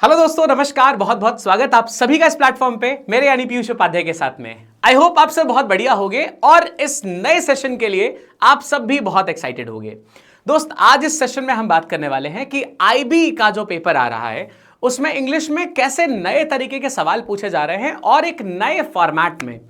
Hello दोस्तों, नमस्कार। बहुत बहुत स्वागत आप सभी का इस प्लेटफॉर्म पे मेरे यानी पीयूष उपाध्याय के साथ में। आई होप आप सब बहुत बढ़िया होंगे और इस नए सेशन के लिए आप सब भी बहुत एक्साइटेड होंगे। दोस्त, आज इस सेशन में हम बात करने वाले हैं कि आईबी का जो पेपर आ रहा है उसमें इंग्लिश में कैसे नए तरीके के सवाल पूछे जा रहे हैं और एक नए फॉर्मेट में।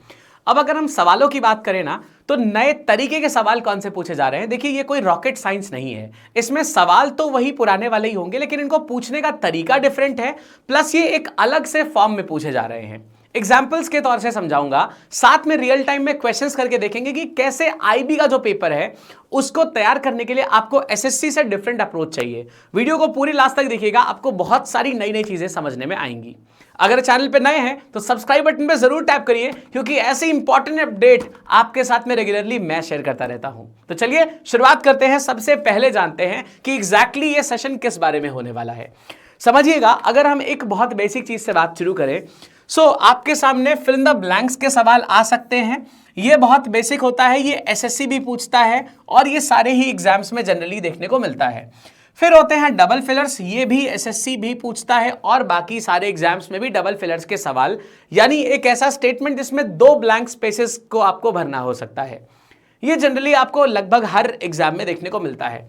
अब अगर हम सवालों की बात करें ना, तो नए तरीके के सवाल कौन से पूछे जा रहे हैं। देखिए, ये कोई रॉकेट साइंस नहीं है। इसमें सवाल तो वही पुराने वाले ही होंगे, लेकिन इनको पूछने का तरीका डिफरेंट है। प्लस ये एक अलग से फॉर्म में पूछे जा रहे हैं। एग्जाम्पल्स के तौर से समझाऊंगा, साथ में रियल टाइम में क्वेश्चंस करके देखेंगे कि कैसे आईबी का जो पेपर है उसको तैयार करने के लिए आपको एसएससी से डिफरेंट अप्रोच चाहिए। वीडियो को पूरी लास्ट तक देखिएगा, आपको बहुत सारी नई नई चीजें समझने में आएंगी। अगर चैनल पे नए हैं तो सब्सक्राइब बटन पे जरूर टैप करिए, क्योंकि ऐसे इंपॉर्टेंट अपडेट आपके साथ में रेगुलरली मैं शेयर करता रहता हूं। तो चलिए शुरुआत करते हैं। सबसे पहले जानते हैं कि एग्जैक्टली ये सेशन किस बारे में होने वाला है। समझिएगा, अगर हम एक बहुत बेसिक चीज से बात शुरू करें, आपके सामने फिल इन द ब्लैंक्स के सवाल आ सकते हैं। ये बहुत बेसिक होता है, ये एसएससी भी पूछता है और ये सारे ही एग्जाम्स में जनरली देखने को मिलता है। फिर होते हैं डबल फिलर्स, ये भी एसएससी भी पूछता है और बाकी सारे एग्जाम्स में भी डबल फिलर्स के सवाल, यानी एक ऐसा स्टेटमेंट जिसमें 2 ब्लैंक स्पेसेस को आपको भरना हो सकता है। ये जनरली आपको लगभग हर एग्जाम में देखने को मिलता है।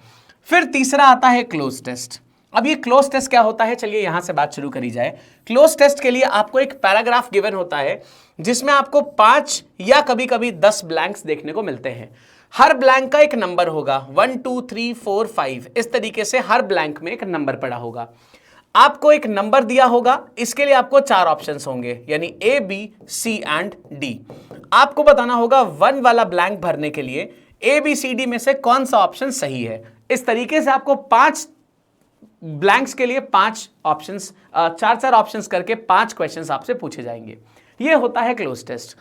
फिर तीसरा आता है क्लोज टेस्ट। अब ये क्लोज टेस्ट क्या होता है, चलिए यहां से बात शुरू करी जाए। क्लोज टेस्ट के लिए आपको एक पैराग्राफ गिवन होता है जिसमें आपको 5 या कभी कभी 10 ब्लैंक्स देखने को मिलते हैं। हर ब्लैंक का एक नंबर होगा, 1 2 3 4 5, इस तरीके से हर ब्लैंक में एक नंबर पड़ा होगा। आपको एक नंबर दिया होगा, इसके लिए आपको 4 ऑप्शंस होंगे, यानी A B C and D. आपको बताना होगा 1 वाला ब्लैंक भरने के लिए ए बी सी डी में से कौन सा ऑप्शन सही है। इस तरीके से आपको 5 ब्लैंक्स के लिए 5 ऑप्शंस, 4 ऑप्शंस करके 5 क्वेश्चंस आपसे पूछे जाएंगे। ये होता है क्लोज टेस्ट।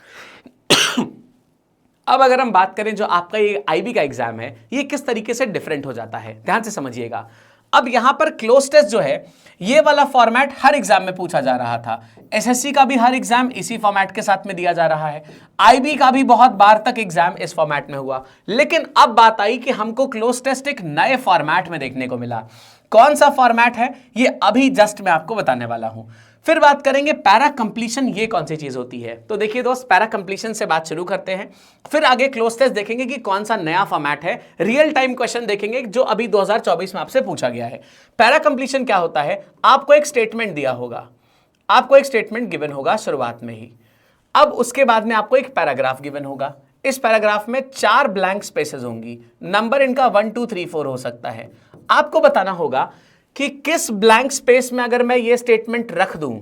अब अगर हम बात करें जो आपका ये आईबी का एग्जाम है, ये किस तरीके से डिफरेंट हो जाता है, ध्यान से समझिएगा। अब यहां पर क्लोज टेस्ट जो है, ये वाला फॉर्मेट हर एग्जाम में पूछा जा रहा था। एसएससी का भी हर एग्जाम इसी फॉर्मेट के साथ में दिया जा रहा है। आईबी का भी बहुत बार तक एग्जाम इस फॉर्मेट में हुआ। लेकिन अब बात आई कि हमको क्लोज टेस्ट एक नए फॉर्मेट में देखने को मिला। कौन सा फॉर्मेट है, ये अभी जस्ट मैं आपको बताने वाला हूं। फिर बात करेंगे पैरा कंप्लीशन, ये कौन सी चीज होती है। तो देखिए दोस्त, पैरा कंप्लीशन से बात शुरू करते हैं। फिर आगे क्लोज टेस्ट देखेंगे कि कौन सा नया फॉर्मेट है। रियल टाइम क्वेश्चन देखेंगे जो अभी 2024 में आपसे पूछा गया है। पैरा कंप्लीशन क्या होता है, आपको एक स्टेटमेंट दिया होगा, आपको एक स्टेटमेंट गिवन होगा शुरुआत में ही। अब उसके बाद में आपको एक पैराग्राफ गिवन होगा। इस पैराग्राफ में 4 ब्लैंक स्पेसेस होंगी, नंबर इनका 1 2 3 4 हो सकता है। आपको बताना होगा कि किस ब्लैंक स्पेस में अगर मैं ये स्टेटमेंट रख दूं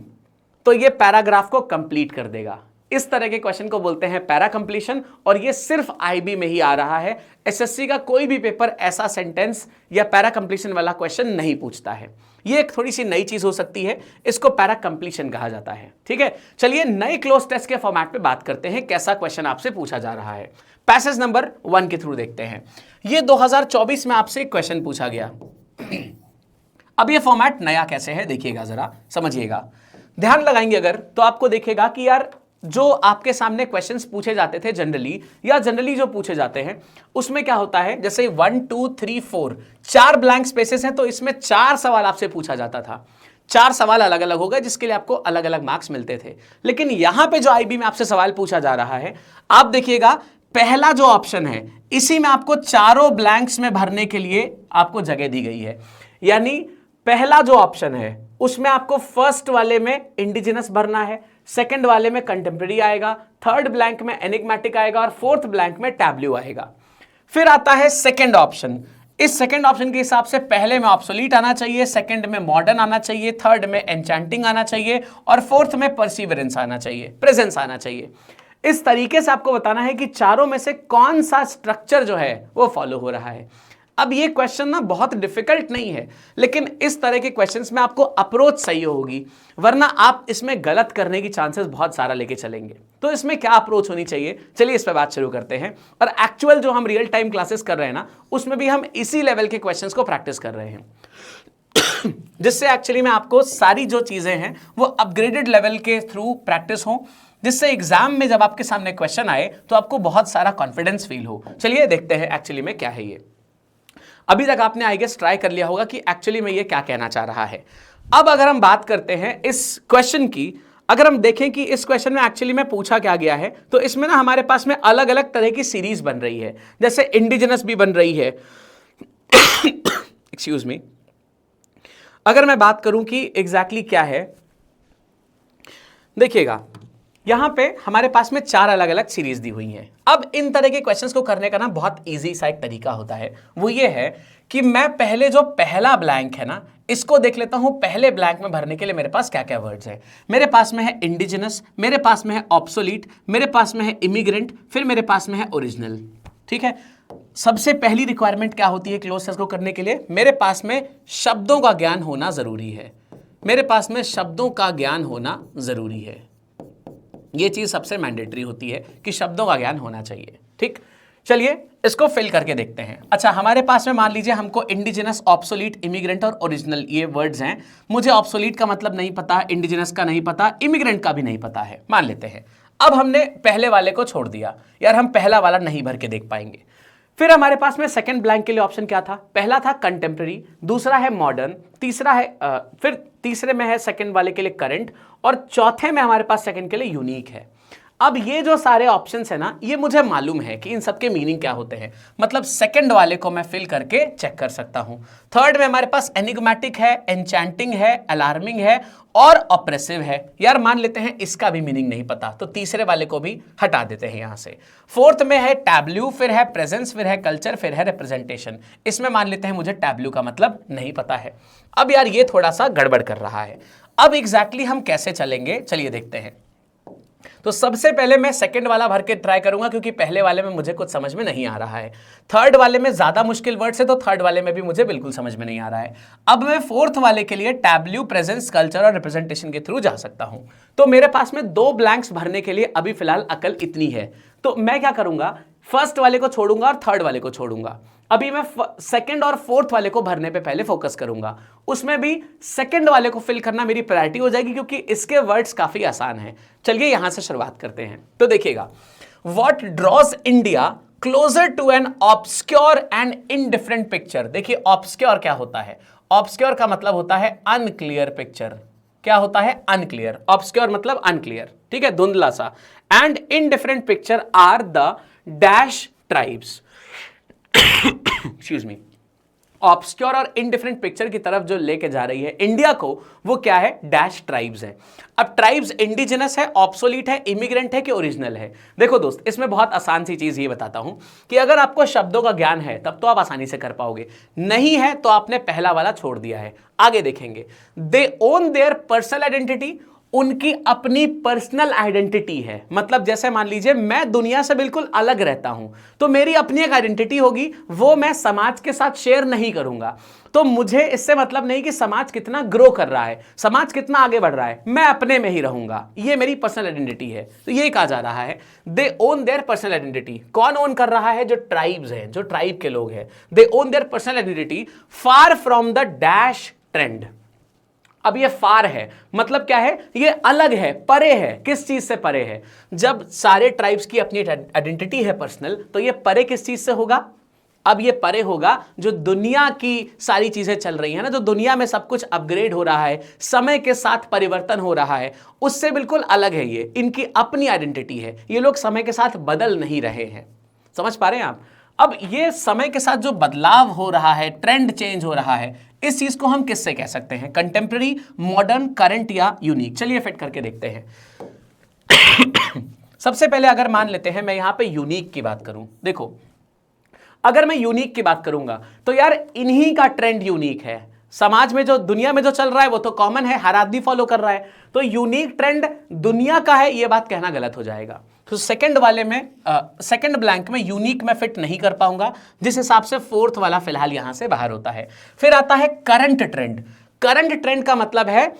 तो ये पैराग्राफ को कंप्लीट कर देगा। इस तरह के क्वेश्चन को बोलते हैं पैरा कंप्लीशन, और ये सिर्फ आईबी में ही आ रहा है। एसएससी का कोई भी पेपर ऐसा सेंटेंस या पैरा कंप्लीशन वाला क्वेश्चन नहीं पूछता है। ये एक थोड़ी सी नई चीज हो सकती है, इसको पैरा कंप्लीशन कहा जाता है। ठीक है, चलिए नए क्लोज टेस्ट के फॉर्मेट पे बात करते हैं, कैसा क्वेश्चन आपसे पूछा जा रहा है। पैसेज नंबर 1 के थ्रू देखते हैं। ये 2024 में आपसे एक क्वेश्चन पूछा गया। अब ये फॉर्मेट नया कैसे है, देखिएगा जरा, समझिएगा, ध्यान लगाएंगे अगर तो आपको देखेगा कि यार जो आपके सामने क्वेश्चंस पूछे जाते थे जनरली जो पूछे जाते हैं उसमें क्या होता है, जैसे 1 2 3 4 4 ब्लैंक स्पेसेस हैं, तो इसमें 4 सवाल आपसे पूछा जाता था। 4 सवाल अलग अलग हो गए जिसके लिए आपको अलग अलग मार्क्स मिलते थे। लेकिन यहां पे जो आईबी में आपसे सवाल पूछा जा रहा है, आप देखिएगा पहला जो ऑप्शन है इसी में आपको चारों ब्लैंक्स में भरने के लिए आपको जगह दी गई है। यानी पहला जो ऑप्शन है उसमें आपको फर्स्ट वाले में इंडिजिनस भरना है, सेकंड वाले में कंटेम्प्रेरी आएगा, थर्ड ब्लैंक में एनिग्मेटिक आएगा और फोर्थ ब्लैंक में टैब्लू आएगा। फिर आता है सेकंड ऑप्शन। इस सेकंड ऑप्शन के हिसाब से पहले में ऑब्सोलीट आना चाहिए, सेकंड में मॉडर्न आना चाहिए, थर्ड में एन्चेंटिंग आना चाहिए और फोर्थ में परसिवरेंस आना चाहिए, प्रेजेंस आना चाहिए। इस तरीके से आपको बताना है कि चारों में से कौन सा स्ट्रक्चर जो है वो फॉलो हो रहा है। अब ये क्वेश्चन ना बहुत डिफिकल्ट नहीं है, लेकिन इस तरह के क्वेश्चंस में आपको अप्रोच सही होगी, वरना आप इसमें गलत करने की चांसेस बहुत सारा लेके चलेंगे। तो इसमें क्या अप्रोच होनी चाहिए, चलिए इस पर बात शुरू करते हैं। और एक्चुअल जो हम रियल टाइम क्लासेस कर रहे हैं ना, उसमें भी हम इसी लेवल के क्वेश्चंस को प्रैक्टिस कर रहे हैं जिससे एक्चुअली में आपको सारी जो चीजें हैं वो अपग्रेडेड लेवल के थ्रू प्रैक्टिस हो, जिससे एग्जाम में जब आपके सामने क्वेश्चन आए तो आपको बहुत सारा कॉन्फिडेंस फील हो। चलिए देखते हैं एक्चुअली में क्या है ये। अभी तक आपने आई गेस ट्राई कर लिया होगा कि एक्चुअली में ये क्या कहना चाह रहा है। अब अगर हम बात करते हैं इस क्वेश्चन की, अगर हम देखें कि इस क्वेश्चन में एक्चुअली में पूछा क्या गया है, तो इसमें ना हमारे पास में अलग अलग तरह की सीरीज बन रही है, जैसे इंडिजिनस भी बन रही है एक्सक्यूज मी। अगर मैं बात करूं कि एग्जैक्टली क्या है, देखिएगा यहां पे हमारे पास में 4 अलग अलग सीरीज दी हुई हैं। अब इन तरह के क्वेश्चंस को करने का ना बहुत इजी सा एक तरीका होता है, वो ये है कि मैं पहले जो पहला ब्लैंक है ना, इसको देख लेता हूं पहले ब्लैंक में भरने के लिए मेरे पास क्या क्या वर्ड्स है। मेरे पास में है इंडिजिनस, मेरे पास में है ऑब्सोलीट, मेरे पास में है इमिग्रेंट, फिर मेरे पास में है ओरिजिनल। ठीक है, सबसे पहली रिक्वायरमेंट क्या होती है क्लोज टेस्ट को करने के लिए? मेरे पास में शब्दों का ज्ञान होना जरूरी है। मेरे पास में शब्दों का ज्ञान होना जरूरी है, ये चीज सबसे मैंडेटरी होती है कि शब्दों का ज्ञान होना चाहिए। ठीक, चलिए इसको फिल करके देखते हैं। अच्छा, हमारे पास में मान लीजिए हमको इंडिजिनस, ऑब्सोलीट, इमिग्रेंट और ओरिजिनल ये वर्ड्स हैं। मुझे ऑब्सोलीट का मतलब नहीं पता, इंडिजिनस का नहीं पता, इमिग्रेंट का भी नहीं पता है, मान लेते हैं। अब हमने पहले वाले को छोड़ दिया, यार हम पहला वाला नहीं भर के देख पाएंगे। फिर हमारे पास में सेकंड ब्लैंक के लिए ऑप्शन क्या था? पहला था कंटेम्प्रेरी, दूसरा है मॉडर्न, तीसरा है फिर तीसरे में है सेकंड वाले के लिए करंट, और चौथे में हमारे पास सेकंड के लिए यूनिक है। अब ये जो सारे ऑप्शंस है ना, ये मुझे मालूम है कि इन सबके मीनिंग क्या होते हैं, मतलब सेकंड वाले को मैं फिल करके चेक कर सकता हूं। थर्ड में हमारे पास एनिग्मेटिक है, एन्चैंटिंग है, अलार्मिंग है और ऑप्रेसिव है। यार मान लेते हैं इसका भी मीनिंग नहीं पता, तो तीसरे वाले को भी हटा देते हैं यहां से। फोर्थ में है टैब्लू, फिर है प्रेजेंस, फिर है कल्चर, फिर है रिप्रेजेंटेशन। इसमें मान लेते हैं मुझे टैब्लू का मतलब नहीं पता है। अब यार ये थोड़ा सा गड़बड़ कर रहा है, अब एग्जैक्टली हम कैसे चलेंगे, चलिए देखते हैं। तो सबसे पहले मैं सेकंड वाला भर के ट्राई करूंगा, क्योंकि पहले वाले में मुझे कुछ समझ में नहीं आ रहा है। थर्ड वाले में ज्यादा मुश्किल वर्ड्स है, तो थर्ड वाले में भी मुझे बिल्कुल समझ में नहीं आ रहा है। अब मैं फोर्थ वाले के लिए टैब्लू, प्रेजेंस, कल्चर और रिप्रेजेंटेशन के थ्रू जा सकता हूं। तो मेरे पास में 2 ब्लैंक्स भरने के लिए अभी फिलहाल अकल इतनी है, तो मैं क्या करूंगा, फर्स्ट वाले को छोड़ूंगा और थर्ड वाले को छोड़ूंगा। अभी मैं सेकंड और फोर्थ वाले को भरने पे पहले फोकस करूंगा, उसमें भी सेकंड वाले को फिल करना मेरी प्रायोरिटी हो जाएगी, क्योंकि इसके वर्ड्स काफी आसान हैं। चलिए यहां से शुरुआत करते हैं। तो देखिएगा, what draws India closer to an obscure and indifferent picture. देखिए ऑब्सक्योर क्या होता है? ऑब्सक्योर का मतलब होता है अनक्लियर पिक्चर। क्या होता है? अनक्लियर। ऑब्सक्योर मतलब अनक्लियर, ठीक है, धुंधला सा। And indifferent picture are the dash tribes. Excuse me. Obscure और इनडिफरेंट पिक्चर की तरफ जो लेके जा रही है इंडिया को, वो क्या है? डैश ट्राइब्स है। अब ट्राइब्स इंडिजिनस है, ऑब्सोलीट है, इमिग्रेंट है कि ओरिजिनल है? देखो दोस्त, इसमें बहुत आसान सी चीज ये बताता हूं कि अगर आपको शब्दों का ज्ञान है तब तो आप आसानी से कर पाओगे, नहीं है तो आपने पहला वाला छोड़ दिया है। आगे देखेंगे, दे ओन देयर पर्सनल आइडेंटिटी, उनकी अपनी पर्सनल आइडेंटिटी है। मतलब जैसे मान लीजिए मैं दुनिया से बिल्कुल अलग रहता हूं, तो मेरी अपनी एक आइडेंटिटी होगी, वो मैं समाज के साथ शेयर नहीं करूंगा। तो मुझे इससे मतलब नहीं कि समाज कितना ग्रो कर रहा है, समाज कितना आगे बढ़ रहा है, मैं अपने में ही रहूंगा, ये मेरी पर्सनल आइडेंटिटी है। तो ये कहा जा रहा है दे ओन देयर पर्सनल आइडेंटिटी। कौन ओन कर रहा है? जो ट्राइब्स हैं, जो ट्राइब के लोग हैं। They own their personal identity far from the dash trend. अब ये फार है, मतलब क्या है? ये अलग है, परे है। किस चीज से परे है? जब सारे ट्राइब्स की अपनी आइडेंटिटी है पर्सनल, तो ये परे किस चीज से होगा? अब ये परे होगा जो दुनिया की सारी चीजें चल रही है ना, जो दुनिया में सब कुछ अपग्रेड हो रहा है, समय के साथ परिवर्तन हो रहा है, उससे बिल्कुल अलग है। ये इनकी अपनी आइडेंटिटी है, ये लोग समय के साथ बदल नहीं रहे हैं। समझ पा रहे हैं आप? अब ये समय के साथ जो बदलाव हो रहा है, ट्रेंड चेंज हो रहा है, इस चीज को हम किससे कह सकते हैं? कंटेम्प्रेरी, मॉडर्न, करंट या यूनिक? चलिए फिट करके देखते हैं। सबसे पहले अगर मान लेते हैं मैं यहां पे यूनिक की बात करूं, देखो अगर मैं यूनिक की बात करूंगा तो यार इन्हीं का ट्रेंड यूनिक है। समाज में जो दुनिया में जो चल रहा है वो तो कॉमन है, हर आदमी फॉलो कर रहा है, तो यूनिक ट्रेंड दुनिया का है, ये बात कहना गलत हो जाएगा। तो सेकंड वाले में सेकंड ब्लैंक में यूनिक में फिट नहीं कर पाऊंगा, जिस हिसाब से फोर्थ वाला फिलहाल यहां से बाहर होता है। फिर आता है करंट ट्रेंड। करंट ट्रेंड का मतलब है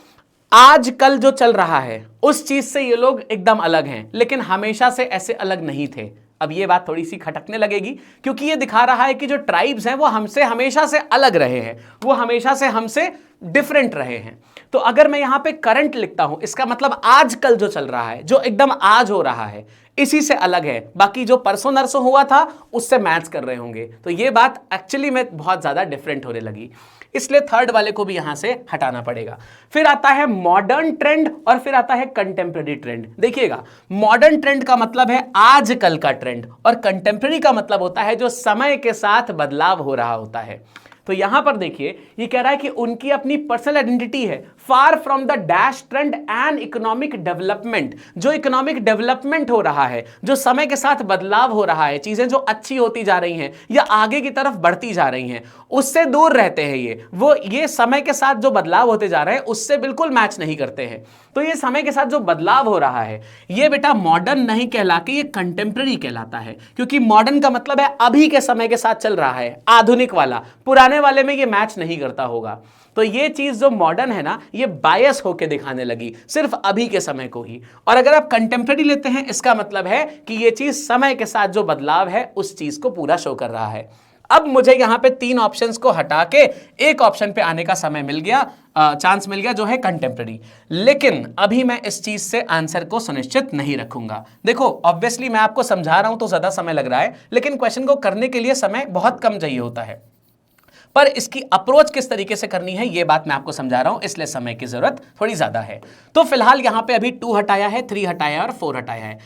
आजकल जो चल रहा है उस चीज से ये लोग एकदम अलग हैं, लेकिन हमेशा से ऐसे अलग नहीं थे। अब ये बात थोड़ी सी खटकने लगेगी, क्योंकि ये दिखा रहा है कि जो ट्राइब्स हैं वो हमसे हमेशा से अलग रहे हैं, वो हमेशा से हमसे डिफरेंट रहे हैं। तो अगर मैं यहां पे करंट लिखता हूं, इसका मतलब आजकल जो चल रहा है, जो एकदम आज हो रहा है, इसी से अलग है। बाकी जो परसों नरसों हुआ था उससे मैच कर रहे होंगे। तो ये बात एक्चुअली में बहुत ज्यादा डिफरेंट होने लगी, इसलिए थर्ड वाले को भी यहां से हटाना पड़ेगा। फिर आता है मॉडर्न ट्रेंड और फिर आता है कंटेम्प्रेरी ट्रेंड। देखिएगा, मॉडर्न ट्रेंड का मतलब है आजकल का ट्रेंड और कंटेम्प्रेरी का मतलब होता है जो समय के साथ बदलाव हो रहा होता है। तो यहां पर देखिए, ये कह रहा है कि उनकी अपनी पर्सनल आइडेंटिटी है, फार from the dash trend and economic development. जो इकोनॉमिक डेवलपमेंट हो रहा है, जो समय के साथ बदलाव हो रहा है, चीजें जो अच्छी होती जा रही हैं या आगे की तरफ बढ़ती जा रही हैं, उससे दूर रहते हैं। ये समय के साथ जो बदलाव होते जा रहे हैं उससे बिल्कुल मैच नहीं करते हैं। तो ये समय के साथ जो बदलाव हो रहा है, ये बेटा मॉडर्न नहीं कहला के ये कंटेम्प्रेरी कहलाता है, क्योंकि मॉडर्न का मतलब है अभी के समय के साथ चल रहा है, आधुनिक वाला। पुराने वाले में ये मैच नहीं करता होगा। तो ये चीज जो मॉडर्न है ना, ये बायस होके दिखाने लगी सिर्फ अभी के समय को ही। और अगर आप कंटेम्प्रेरी लेते हैं, इसका मतलब है कि ये चीज समय के साथ जो बदलाव है उस चीज को पूरा शो कर रहा है। अब मुझे यहां पे 3 ऑप्शंस को हटा के एक ऑप्शन पे आने का समय मिल गया, चांस मिल गया, जो है कंटेम्प्रेरी। लेकिन अभी मैं इस चीज से आंसर को सुनिश्चित नहीं रखूंगा। देखो, ऑब्वियसली मैं आपको समझा रहा हूं तो ज्यादा समय लग रहा है, लेकिन क्वेश्चन को करने के लिए समय बहुत कम चाहिए होता है। पर इसकी अप्रोच किस तरीके से करनी है, यह बात मैं आपको समझा रहा हूं, इसलिए समय की जरूरत थोड़ी ज्यादा है। तो फिलहाल यहां पे अभी 2 हटाया है, 3 हटाया है और 4 हटाया है।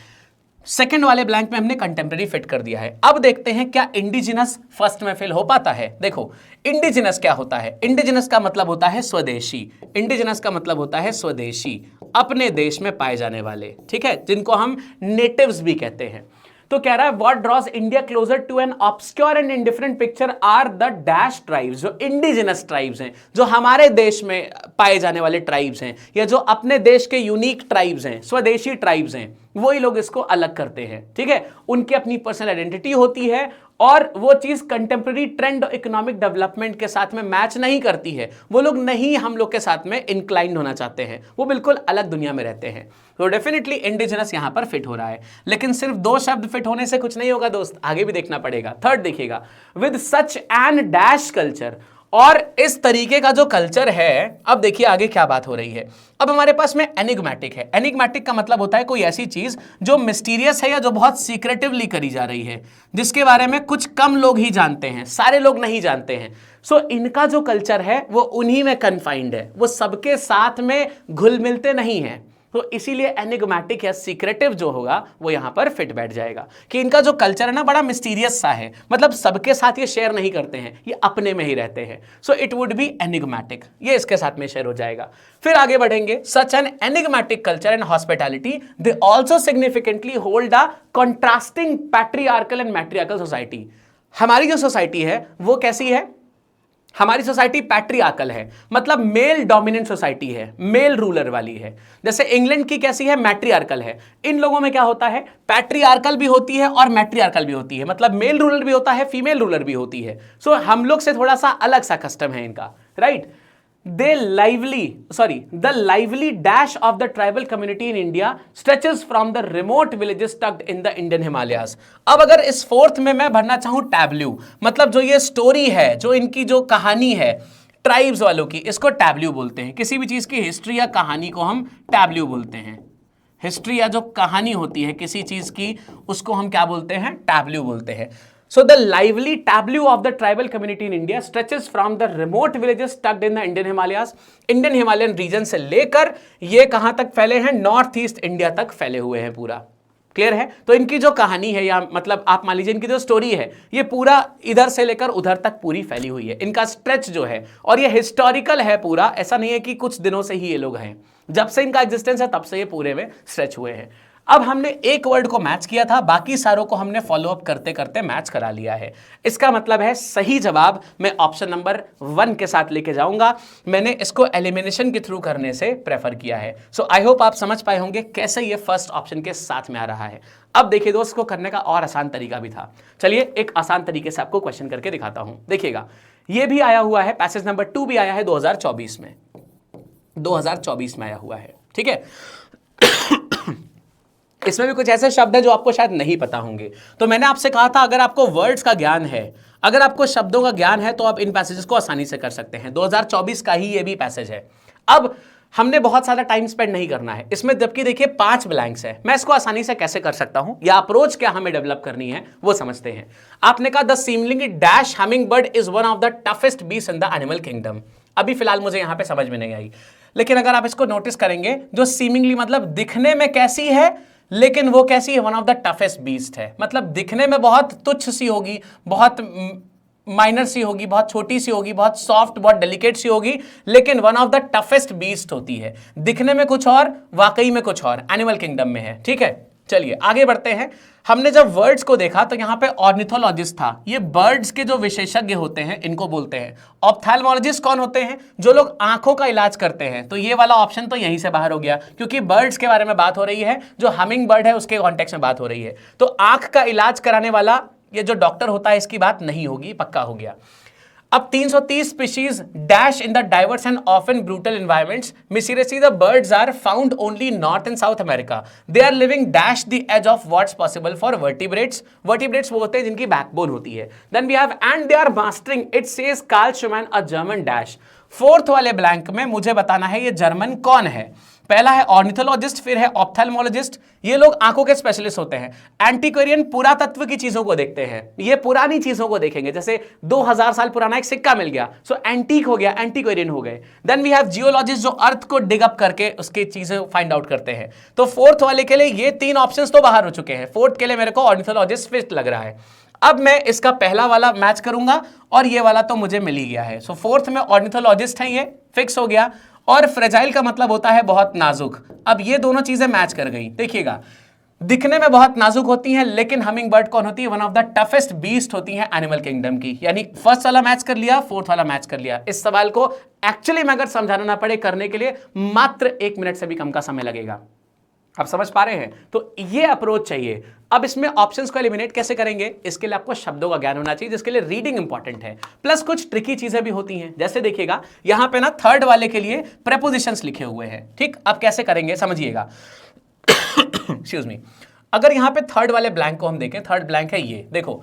सेकंड वाले ब्लैंक में हमने कंटेम्प्रेरी फिट कर दिया है। अब देखते हैं क्या इंडिजिनस फर्स्ट में फिल हो पाता है। देखो, इंडिजिनस क्या होता है? इंडिजिनस का मतलब होता है स्वदेशी। इंडिजिनस का मतलब होता है स्वदेशी, अपने देश में पाए जाने वाले, ठीक है, जिनको हम नेटिव्स भी कहते हैं। तो कह रहा है what draws India closer to an obscure and indifferent picture are the dash tribes. जो इंडिजिनस ट्राइब्स हैं, जो हमारे देश में पाए जाने वाले ट्राइब्स हैं, या जो अपने देश के यूनिक ट्राइब्स हैं, स्वदेशी ट्राइब्स हैं, वही लोग इसको अलग करते हैं, ठीक है। उनकी अपनी पर्सनल आइडेंटिटी होती है और वो चीज कंटेम्प्रेरी ट्रेंड और इकोनॉमिक डेवलपमेंट के साथ में मैच नहीं करती है। वो लोग नहीं हम लोग के साथ में इंक्लाइंड होना चाहते हैं, वो बिल्कुल अलग दुनिया में रहते हैं। तो डेफिनेटली इंडिजिनस यहां पर फिट हो रहा है। लेकिन सिर्फ 2 शब्द फिट होने से कुछ नहीं होगा दोस्त, आगे भी देखना पड़ेगा। थर्ड देखिएगा, with such an dash culture, और इस तरीके का जो कल्चर है। अब देखिए आगे क्या बात हो रही है। अब हमारे पास में एनिग्मेटिक है। एनिग्मेटिक का मतलब होता है कोई ऐसी चीज जो मिस्टीरियस है या जो बहुत सीक्रेटिवली करी जा रही है, जिसके बारे में कुछ कम लोग ही जानते हैं, सारे लोग नहीं जानते हैं। सो इनका जो कल्चर है वो उन्हीं में कन्फाइंड है, वो सबके साथ में घुल मिलते नहीं है। तो इसीलिए एनिग्मेटिक या सीक्रेटिव जो होगा वो यहां पर फिट बैठ जाएगा, कि इनका जो कल्चर है ना बड़ा मिस्टीरियस सा है, मतलब सबके साथ ये शेयर नहीं करते हैं, ये अपने में ही रहते हैं। So it would be enigmatic, ये इसके साथ में शेयर हो जाएगा। फिर आगे बढ़ेंगे, such an enigmatic culture and hospitality they also significantly hold a contrasting patriarchal and matriarchal society. हमारी जो सोसाइटी है वो कैसी है? हमारी सोसाइटी पैट्रियार्कल है, मतलब मेल डोमिनेंट सोसाइटी है, मेल रूलर वाली है। जैसे इंग्लैंड की कैसी है? मैट्रियार्कल है। इन लोगों में क्या होता है? पैट्रियार्कल भी होती है और मैट्रियार्कल भी होती है, मतलब मेल रूलर भी होता है, फीमेल रूलर भी होती है। सो हम लोग से थोड़ा सा अलग सा कस्टम है इनका, right. The lively dash of the tribal community in India stretches from the remote villages tucked in the Indian Himalayas। अब अगर इस 4th में मैं भरना चाहूं टैब्ल्यू, मतलब जो ये स्टोरी है, जो इनकी जो कहानी है ट्राइब्स वालों की, इसको टैब्ल्यू बोलते हैं। किसी भी चीज की हिस्ट्री या कहानी को हम टैब्ल्यू बोलते हैं। हिस्ट्री या जो कहानी होती है किसी चीज की, उसको हम क्या बोलते हैं? टैब्ल्यू बोलते हैं। So the lively tableau of the tribal community in India stretches from the remote villages tucked in the Indian Himalayas। Indian Himalayan region से लेकर ये कहां तक फैले हैं? नॉर्थ ईस्ट इंडिया तक फैले हुए हैं पूरा। क्लियर है? तो इनकी जो कहानी है, या मतलब आप मान लीजिए इनकी जो स्टोरी है, ये पूरा इधर से लेकर उधर तक पूरी फैली हुई है। इनका स्ट्रेच जो है, और ये हिस्टोरिकल है पूरा, ऐसा नहीं है कि कुछ दिनों से ही ये लोग हैं। जब से इनका एग्जिस्टेंस है तब से ये पूरे में स्ट्रेच हुए हैं। अब हमने एक वर्ड को मैच किया था, बाकी सारों को हमने फॉलो अप करते करते मैच करा लिया है। इसका मतलब है सही जवाब मैं ऑप्शन नंबर 1 के साथ लेके जाऊंगा। मैंने इसको एलिमिनेशन के थ्रू करने से प्रेफर किया है। सो आई होप आप समझ पाए होंगे कैसे ये फर्स्ट ऑप्शन के साथ में आ रहा है। अब देखिए दोस्त, को करने का और आसान तरीका भी था। चलिए एक आसान तरीके से आपको क्वेश्चन करके दिखाता हूं। देखिएगा, ये भी आया हुआ है, पैसेज नंबर 2 भी आया है 2024 में, 2024 में आया हुआ है, ठीक है। इसमें भी कुछ ऐसे शब्द हैं जो आपको शायद नहीं पता होंगे। तो मैंने आपसे कहा था अगर आपको वर्ड्स का ज्ञान है, अगर आपको शब्दों का ज्ञान है तो आप इन पैसेजेस को आसानी से कर सकते हैं। 2024 का ही ये भी पैसेज है। अब हमने बहुत सारा टाइम स्पेंड नहीं करना है इसमें, जबकि देखिए 5 ब्लैंक्स है। मैं इसको आसानी से कैसे कर सकता हूं या अप्रोच क्या हमें डेवलप करनी है वो समझते हैं। आपने कहा द सीमलिंग dash hummingbird is one of the toughest beast in the animal kingdom. अभी फिलहाल मुझे यहां पे समझ में नहीं आई, लेकिन अगर आप इसको नोटिस करेंगे, जो सीमिंगली मतलब दिखने में कैसी है लेकिन वो कैसी है, one of the toughest beast है। मतलब दिखने में बहुत तुच्छ सी होगी, बहुत माइनर सी होगी, बहुत छोटी सी होगी, बहुत सॉफ्ट, बहुत डेलिकेट सी होगी, लेकिन one of the toughest beast होती है। दिखने में कुछ और, वाकई में कुछ और, एनिमल किंगडम में है। ठीक है, चलिए आगे बढ़ते हैं। हमने जब वर्ड्स को देखा तो यहां पे ऑर्निथोलॉजिस्ट था, ये बर्ड्स के जो विशेषज्ञ होते हैं इनको बोलते हैं। ऑप्थेल्मोलॉजिस्ट कौन होते हैं, जो लोग आंखों का इलाज करते हैं। तो ये वाला ऑप्शन तो यहीं से बाहर हो गया, क्योंकि बर्ड्स के बारे में बात हो रही है, जो हमिंग बर्ड है उसके कॉन्टेक्स्ट में बात हो रही है। तो आंख का इलाज कराने वाला ये जो डॉक्टर होता है इसकी बात नहीं होगी, पक्का हो गया। अब 330 species dash in the diverse and often brutal environments mysteriously the birds are found only North and South America. They are living dash the edge of what's possible for vertebrates. Vertebrates वो होते हैं जिनकी backbone होती है। Then we have and they are mastering it says Carl Schuchmann a German dash. Fourth वाले blank में मुझे बताना है ये जर्मन कौन है। पहला है ऑर्निथोलॉजिस्ट, फिर है ऑप्थेल्मोलॉजिस्ट। ये लोग आंखों के स्पेशलिस्ट होते हैं। एंटीक्वेरियन पुरातत्व की चीजों को देखते हैं, ये पुरानी चीजों को देखेंगे। जैसे 2000 साल पुराना एक सिक्का मिल गया, सो एंटीक हो गया, एंटीक्वेरियन हो गए। देन वी हैव जियोलॉजिस्ट, जो अर्थ को डिग अप करके उसकी चीजें फाइंड आउट करते हैं। तो फोर्थ वाले के लिए ये 3 ऑप्शंस तो बाहर हो चुके हैं। फोर्थ के लिए मेरे को ऑर्निथोलॉजिस्ट फिट लग रहा है। अब मैं इसका पहला वाला मैच करूंगा और ये वाला तो मुझे मिल ही गया है। सो फोर्थ में ऑर्निथोलॉजिस्ट है, ये फिक्स हो गया। और फ्रेजाइल का मतलब होता है बहुत नाजुक। अब ये दोनों चीजें मैच कर गई। देखिएगा, दिखने में बहुत नाजुक होती हैं, लेकिन हमिंग बर्ड कौन होती है, one of the toughest beast होती है एनिमल किंगडम की। यानी फर्स्ट वाला मैच कर लिया, फोर्थ वाला मैच कर लिया। इस सवाल को एक्चुअली में अगर समझाना ना पड़े करने के लिए मात्र 1 मिनट से भी कम का समय लगेगा। आप समझ पा रहे हैं? तो ये अप्रोच चाहिए। अब इसमें ऑप्शंस को एलिमिनेट कैसे करेंगे, इसके लिए आपको शब्दों का ज्ञान होना चाहिए, जिसके लिए रीडिंग इंपॉर्टेंट है। प्लस कुछ ट्रिकी चीजें भी होती हैं। जैसे देखिएगा यहां पे ना थर्ड वाले के लिए प्रेपोजिशंस लिखे हुए हैं। ठीक, अब कैसे करेंगे समझिएगा। Excuse me. अगर यहां पे थर्ड वाले ब्लैंक को हम देखें, थर्ड ब्लैंक है ये, देखो,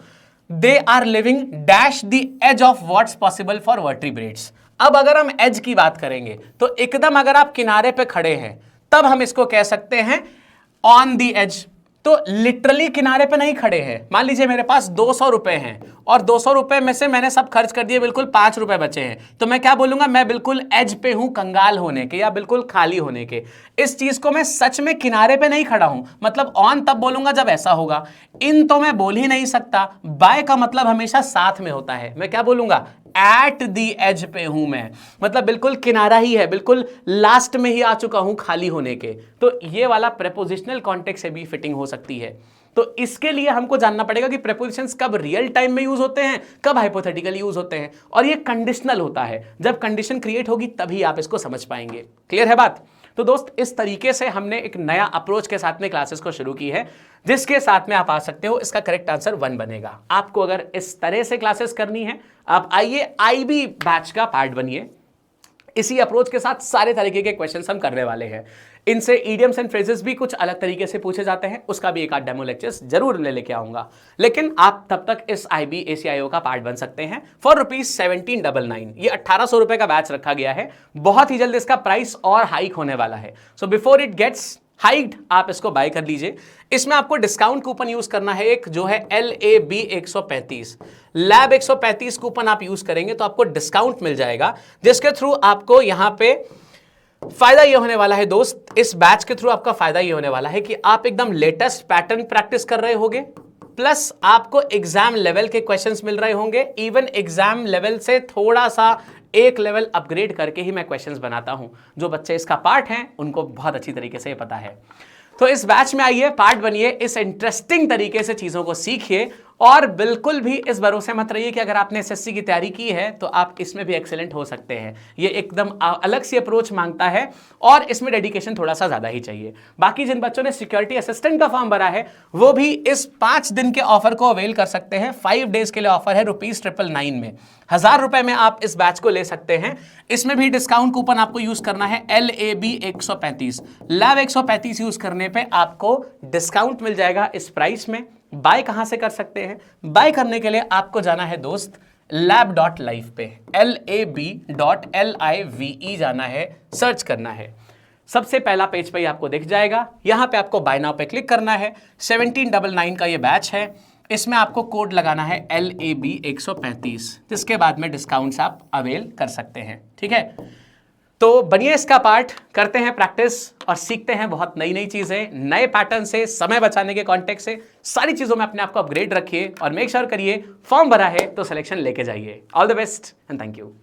they are living dash the edge of what's possible for vertebrates. अब अगर हम एज की बात करेंगे तो एकदम अगर आप किनारे पे खड़े हैं तब हम इसको कह सकते हैं ऑन दी एज। तो लिटरली किनारे पे नहीं खड़े हैं। मान लीजिए मेरे पास 200 रुपए हैं और 200 रुपए में से मैंने सब खर्च कर दिए, बिल्कुल 5 रुपए बचे हैं, तो मैं क्या बोलूंगा, मैं बिल्कुल एज पे हूं, कंगाल होने के या बिल्कुल खाली होने के। इस चीज को मैं सच में किनारे पे नहीं खड़ा हूं, मतलब ऑन तब बोलूंगा जब ऐसा होगा। इन तो मैं बोल ही नहीं सकता। बाय का मतलब हमेशा साथ में होता है। मैं क्या बोलूंगा, एट दी एज पे हूं मैं, मतलब बिल्कुल किनारा ही है, बिल्कुल लास्ट में ही आ चुका हूं खाली होने के। तो ये वाला प्रेपोजिशनल कॉन्टेक्स्ट से भी फिटिंग हो सकती है। तो इसके लिए हमको जानना पड़ेगा कि प्रेपोजिशंस कब रियल टाइम में यूज होते हैं, कब हाइपोथेटिकली यूज होते हैं, और ये कंडीशनल होता है। जब कंडीशन क्रिएट होगी तभी आप इसको समझ पाएंगे। क्लियर है बात? तो दोस्त, इस तरीके से हमने एक नया अप्रोच के साथ में क्लासेस को शुरू की है, जिसके साथ में आप आ सकते हो। इसका करेक्ट आंसर 1 बनेगा। आपको अगर इस तरह से क्लासेस करनी है, आप आइए आईबी बैच का पार्ट बनिए। इसी अप्रोच के साथ सारे तरीके के क्वेश्चंस हम करने वाले हैं। इनसे ईडियम्स एंड फ्रेजेस भी कुछ अलग तरीके से पूछे जाते हैं, उसका भी एक आध डेमो लेक्चर्स जरूर लेके आऊंगा। लेकिन आप तब तक इस IB ACIO का पार्ट बन सकते हैं फॉर ₹1799। ये 1800 रुपए का बैच रखा गया है। बहुत ही जल्द इसका प्राइस और हाइक होने वाला है। So before it gets hiked आप इसको बाय कर लीजिए। इसमें आपको डिस्काउंट कूपन यूज करना है एक, जो है LAB 135, लैब 135 कूपन आप यूज करेंगे तो आपको डिस्काउंट मिल जाएगा, जिसके थ्रू आपको यहां पे फायदा ये होने वाला है दोस्त, इस बैच के थ्रू आपका फायदा ये होने वाला है कि आप एकदम लेटेस्ट पैटर्न प्रैक्टिस कर रहे होंगे, प्लस आपको एग्जाम लेवल के क्वेश्चंस मिल रहे होंगे। इवन एग्जाम लेवल से थोड़ा सा एक लेवल अपग्रेड करके ही मैं क्वेश्चंस बनाता हूं। जो बच्चे इसका पार्ट हैं उनको बहुत अच्छी तरीके से पता है। तो इस बैच में आइए, पार्ट बनिए, इस इंटरेस्टिंग तरीके से चीजों को सीखिए, और बिल्कुल भी इस भरोसे मत रहिए कि अगर आपने SSC की तैयारी की है तो आप इसमें भी एक्सेलेंट हो सकते हैं। ये एकदम अलग सी अप्रोच मांगता है और इसमें डेडिकेशन थोड़ा सा ज्यादा ही चाहिए। बाकी जिन बच्चों ने सिक्योरिटी असिस्टेंट का फॉर्म भरा है वो भी इस 5 दिन के ऑफर को अवेल कर सकते हैं। 5 डेज के लिए ऑफर है ₹999 में, 1000 रुपए में आप इस बैच को ले सकते हैं। इसमें भी डिस्काउंट कूपन आपको यूज करना है LAB 135, लैब 135 यूज करने पे आपको डिस्काउंट मिल जाएगा इस प्राइस में। बाय कहां से कर सकते हैं? बाय करने के लिए आपको जाना है दोस्त lab.live पे, lab.live जाना है, सर्च करना है। सबसे पहला पेज पे ही आपको दिख जाएगा। यहां पे आपको बाय नाउ पे क्लिक करना है। 1799 का ये बैच है, इसमें आपको कोड लगाना है LAB 135, जिसके बाद में डिस्काउंट्स आप अवेल कर सकते हैं। ठीक है, तो बनिए इसका पार्ट, करते हैं प्रैक्टिस और सीखते हैं बहुत नई नई चीजें, नए पैटर्न से, समय बचाने के कॉन्टेक्स्ट से, सारी चीजों में अपने आप को अपग्रेड रखिए और मेक श्योर करिए फॉर्म भरा है तो सिलेक्शन लेके जाइए। All the best and thank you.